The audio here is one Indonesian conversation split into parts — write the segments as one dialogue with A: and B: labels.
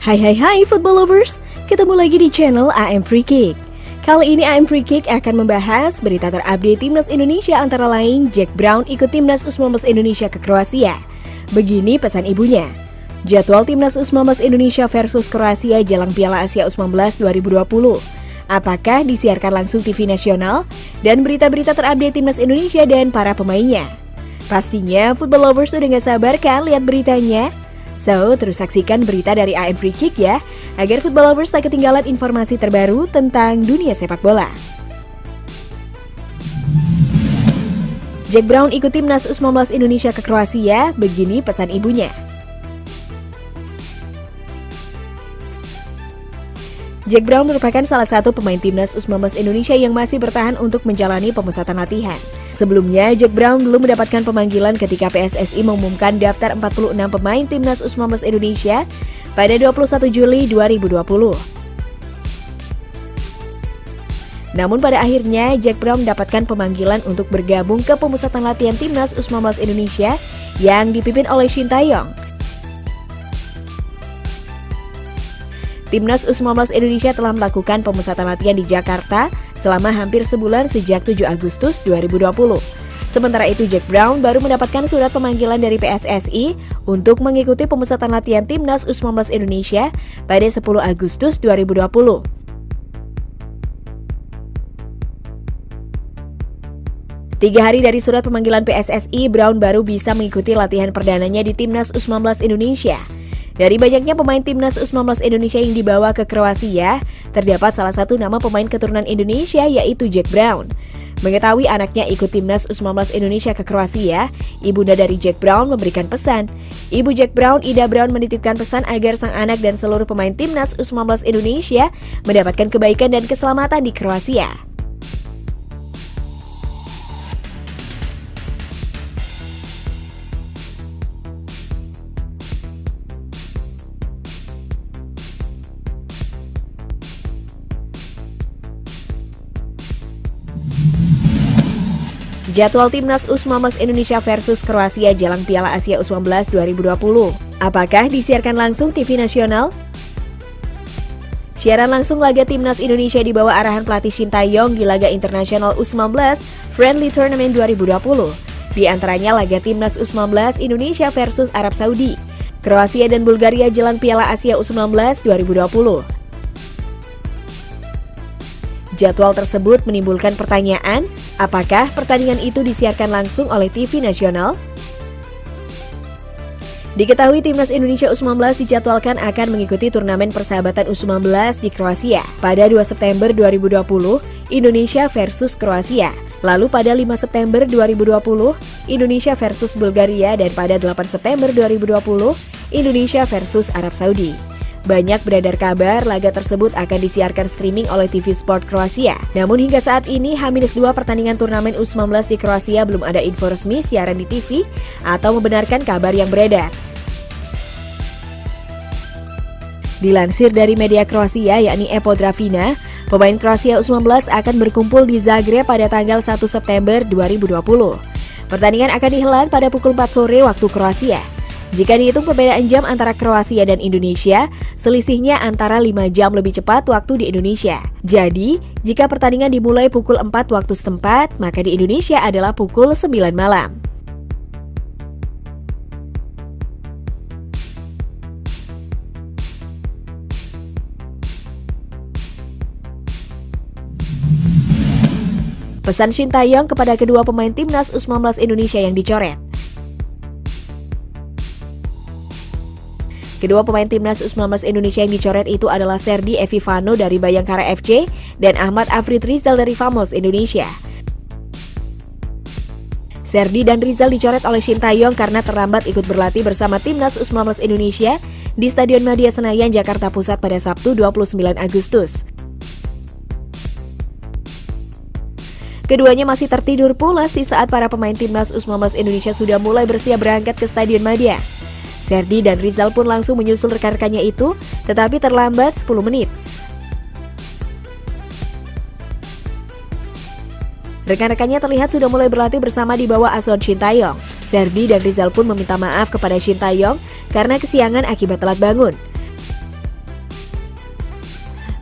A: Hai football lovers, ketemu lagi di channel AM Free Kick. Kali ini AM Free Kick akan membahas berita terupdate Timnas Indonesia antara lain Jack Brown ikut Timnas U19 Indonesia ke Kroasia. Begini pesan ibunya. Jadwal Timnas U19 Indonesia versus Kroasia jelang Piala Asia U19 2020. Apakah disiarkan langsung TV nasional? Dan berita-berita terupdate Timnas Indonesia dan para pemainnya. Pastinya football lovers udah gak sabar kan lihat beritanya? So, terus saksikan berita dari AM Free Kick ya, agar football lovers tak ketinggalan informasi terbaru tentang dunia sepak bola. Jack Brown ikut Timnas U19 Indonesia ke Kroasia, begini pesan ibunya. Jack Brown merupakan salah satu pemain Timnas U19 Indonesia yang masih bertahan untuk menjalani pemusatan latihan. Sebelumnya, Jack Brown belum mendapatkan pemanggilan ketika PSSI mengumumkan daftar 46 pemain Timnas U19 Indonesia pada 21 Juli 2020. Namun pada akhirnya, Jack Brown mendapatkan pemanggilan untuk bergabung ke pemusatan latihan Timnas U19 Indonesia yang dipimpin oleh Shin Tae-yong. Timnas U19 Indonesia telah melakukan pemusatan latihan di Jakarta selama hampir sebulan sejak 7 Agustus 2020. Sementara itu Jack Brown baru mendapatkan surat pemanggilan dari PSSI untuk mengikuti pemusatan latihan Timnas U19 Indonesia pada 10 Agustus 2020. Tiga hari dari surat pemanggilan PSSI, Brown baru bisa mengikuti latihan perdananya di Timnas U19 Indonesia. Dari banyaknya pemain Timnas U19 Indonesia yang dibawa ke Kroasia, terdapat salah satu nama pemain keturunan Indonesia yaitu Jack Brown. Mengetahui anaknya ikut Timnas U19 Indonesia ke Kroasia, ibunda dari Jack Brown memberikan pesan. Ibu Jack Brown, Ida Brown, menitipkan pesan agar sang anak dan seluruh pemain Timnas U19 Indonesia mendapatkan kebaikan dan keselamatan di Kroasia. Jadwal Timnas U19 Indonesia versus Kroasia jelang Piala Asia U19 2020. Apakah disiarkan langsung TV nasional? Siaran langsung laga Timnas Indonesia di bawah arahan pelatih Shin Tae-yong di laga internasional U19 Friendly Tournament 2020. Di antaranya laga Timnas U19 Indonesia versus Arab Saudi, Kroasia dan Bulgaria jelang Piala Asia U19 2020. Jadwal tersebut menimbulkan pertanyaan, apakah pertandingan itu disiarkan langsung oleh TV nasional? Diketahui Timnas Indonesia U19 dijadwalkan akan mengikuti turnamen persahabatan U19 di Kroasia pada 2 September 2020, Indonesia versus Kroasia. Lalu pada 5 September 2020, Indonesia versus Bulgaria, dan pada 8 September 2020, Indonesia versus Arab Saudi. Banyak beredar kabar laga tersebut akan disiarkan streaming oleh TV Sport Kroasia. Namun hingga saat ini, H-2 pertandingan turnamen U19 di Kroasia belum ada info resmi siaran di TV atau membenarkan kabar yang beredar. Dilansir dari media Kroasia yakni Epo Dravina, pemain Kroasia U19 akan berkumpul di Zagreb pada tanggal 1 September 2020. Pertandingan akan dihelat pada pukul 4 sore waktu Kroasia. Jika dihitung perbedaan jam antara Kroasia dan Indonesia, selisihnya antara 5 jam lebih cepat waktu di Indonesia. Jadi, jika pertandingan dimulai pukul 4 waktu setempat, maka di Indonesia adalah pukul 9 malam. Pesan Shin Tae-yong kepada kedua pemain Timnas U19 Indonesia yang dicoret. Kedua pemain Timnas U19 Indonesia yang dicoret itu adalah Serdi Evivano dari Bayangkara FC dan Ahmad Afrid Rizal dari Famos Indonesia. Serdi dan Rizal dicoret oleh Shin Tae-yong karena terlambat ikut berlatih bersama Timnas U19 Indonesia di Stadion Madia Senayan, Jakarta Pusat pada Sabtu 29 Agustus. Keduanya masih tertidur pulas di saat para pemain Timnas U19 Indonesia sudah mulai bersiap berangkat ke Stadion Madia. Serdi dan Rizal pun langsung menyusul rekan-rekannya itu, tetapi terlambat 10 menit. Rekan-rekannya terlihat sudah mulai berlatih bersama di bawah asuhan Shin Tae-yong. Serdi dan Rizal pun meminta maaf kepada Shin Tae-yong karena kesiangan akibat telat bangun.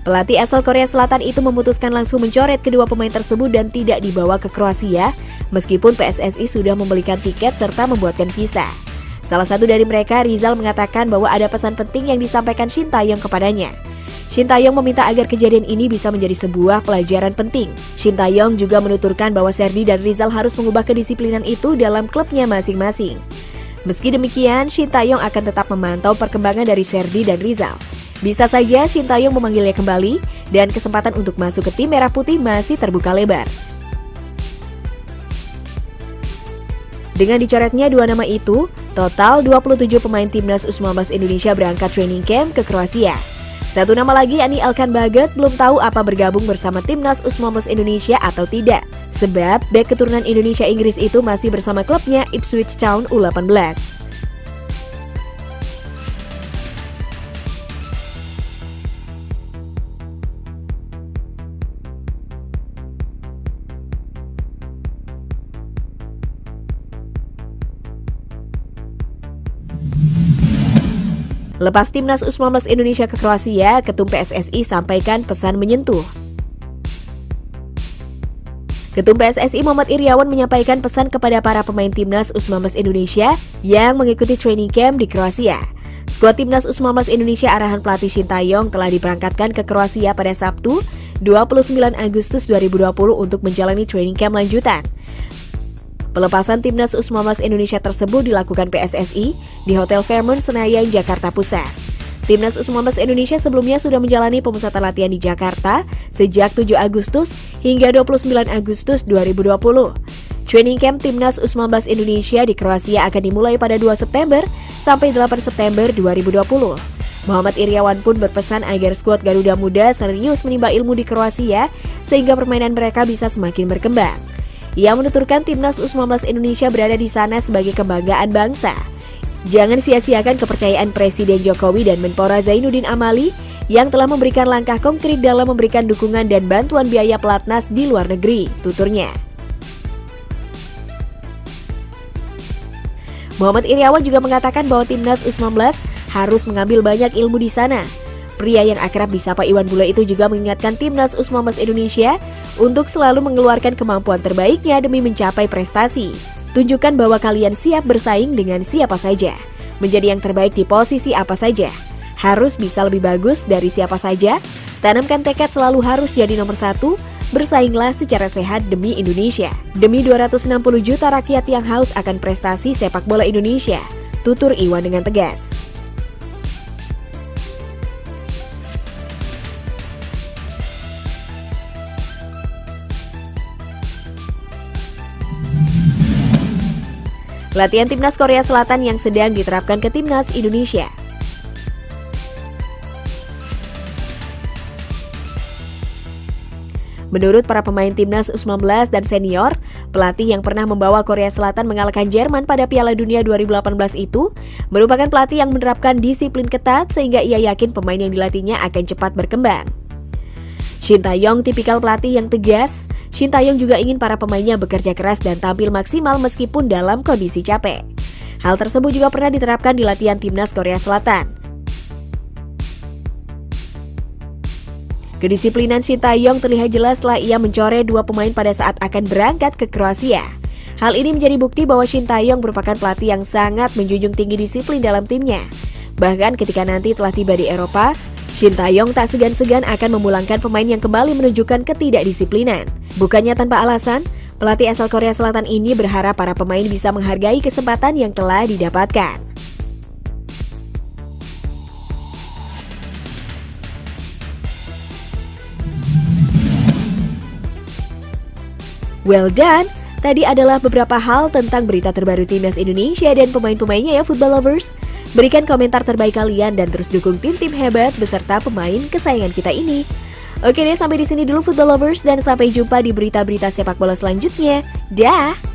A: Pelatih asal Korea Selatan itu memutuskan langsung mencoret kedua pemain tersebut dan tidak dibawa ke Kroasia, meskipun PSSI sudah membelikan tiket serta membuatkan visa. Salah satu dari mereka, Rizal, mengatakan bahwa ada pesan penting yang disampaikan Shin Tae-yong kepadanya. Shin Tae-yong meminta agar kejadian ini bisa menjadi sebuah pelajaran penting. Shin Tae-yong juga menuturkan bahwa Serdi dan Rizal harus mengubah kedisiplinan itu dalam klubnya masing-masing. Meski demikian, Shin Tae-yong akan tetap memantau perkembangan dari Serdi dan Rizal. Bisa saja Shin Tae-yong memanggilnya kembali dan kesempatan untuk masuk ke tim Merah Putih masih terbuka lebar. Dengan dicoretnya dua nama itu, total 27 pemain timnas U19 Indonesia berangkat training camp ke Kroasia. Satu nama lagi, yakni Elkan Baget, belum tahu apa bergabung bersama timnas U19 Indonesia atau tidak. Sebab bek keturunan Indonesia Inggris itu masih bersama klubnya Ipswich Town U18. Lepas timnas U19 Indonesia ke Kroasia, Ketum PSSI sampaikan pesan menyentuh. Ketum PSSI Muhammad Iriawan menyampaikan pesan kepada para pemain timnas U19 Indonesia yang mengikuti training camp di Kroasia. Skuad timnas U19 Indonesia arahan pelatih Shin Tae-yong telah diberangkatkan ke Kroasia pada Sabtu, 29 Agustus 2020 untuk menjalani training camp lanjutan. Pelepasan timnas U19 Indonesia tersebut dilakukan PSSI di Hotel Fairmont Senayan, Jakarta Pusat. Timnas U19 Indonesia sebelumnya sudah menjalani pemusatan latihan di Jakarta sejak 7 Agustus hingga 29 Agustus 2020. Training camp timnas U19 Indonesia di Kroasia akan dimulai pada 2 September sampai 8 September 2020. Muhammad Iriawan pun berpesan agar skuad Garuda Muda serius menimba ilmu di Kroasia sehingga permainan mereka bisa semakin berkembang. Ia menuturkan timnas U19 Indonesia berada di sana sebagai kebanggaan bangsa. Jangan sia-siakan kepercayaan Presiden Jokowi dan Menpora Zainuddin Amali yang telah memberikan langkah konkret dalam memberikan dukungan dan bantuan biaya pelatnas di luar negeri, tuturnya. Muhammad Iriawan juga mengatakan bahwa timnas U19 harus mengambil banyak ilmu di sana. Pria yang akrab disapa Iwan Bule itu juga mengingatkan timnas U19 Indonesia untuk selalu mengeluarkan kemampuan terbaiknya demi mencapai prestasi. Tunjukkan bahwa kalian siap bersaing dengan siapa saja, menjadi yang terbaik di posisi apa saja. Harus bisa lebih bagus dari siapa saja, tanamkan tekad selalu harus jadi nomor 1, bersainglah secara sehat demi Indonesia. Demi 260 juta rakyat yang haus akan prestasi sepak bola Indonesia, tutur Iwan dengan tegas. Latihan timnas Korea Selatan yang sedang diterapkan ke timnas Indonesia. Menurut para pemain timnas U19 dan senior, pelatih yang pernah membawa Korea Selatan mengalahkan Jerman pada Piala Dunia 2018 itu merupakan pelatih yang menerapkan disiplin ketat sehingga ia yakin pemain yang dilatihnya akan cepat berkembang. Shin Tae-yong tipikal pelatih yang tegas. Shin Tae-yong juga ingin para pemainnya bekerja keras dan tampil maksimal meskipun dalam kondisi capek. Hal tersebut juga pernah diterapkan di latihan timnas Korea Selatan. Kedisiplinan Shin Tae-yong terlihat jelas setelah ia mencoret dua pemain pada saat akan berangkat ke Kroasia. Hal ini menjadi bukti bahwa Shin Tae-yong merupakan pelatih yang sangat menjunjung tinggi disiplin dalam timnya. Bahkan ketika nanti telah tiba di Eropa, Shin Tae-yong tak segan-segan akan memulangkan pemain yang kembali menunjukkan ketidakdisiplinan. Bukannya tanpa alasan, pelatih asal Korea Selatan ini berharap para pemain bisa menghargai kesempatan yang telah didapatkan. Well done! Tadi adalah beberapa hal tentang berita terbaru timnas Indonesia dan pemain-pemainnya ya football lovers. Berikan komentar terbaik kalian dan terus dukung tim-tim hebat beserta pemain kesayangan kita ini. Oke deh, sampai di sini dulu football lovers dan sampai jumpa di berita-berita sepak bola selanjutnya. Dah.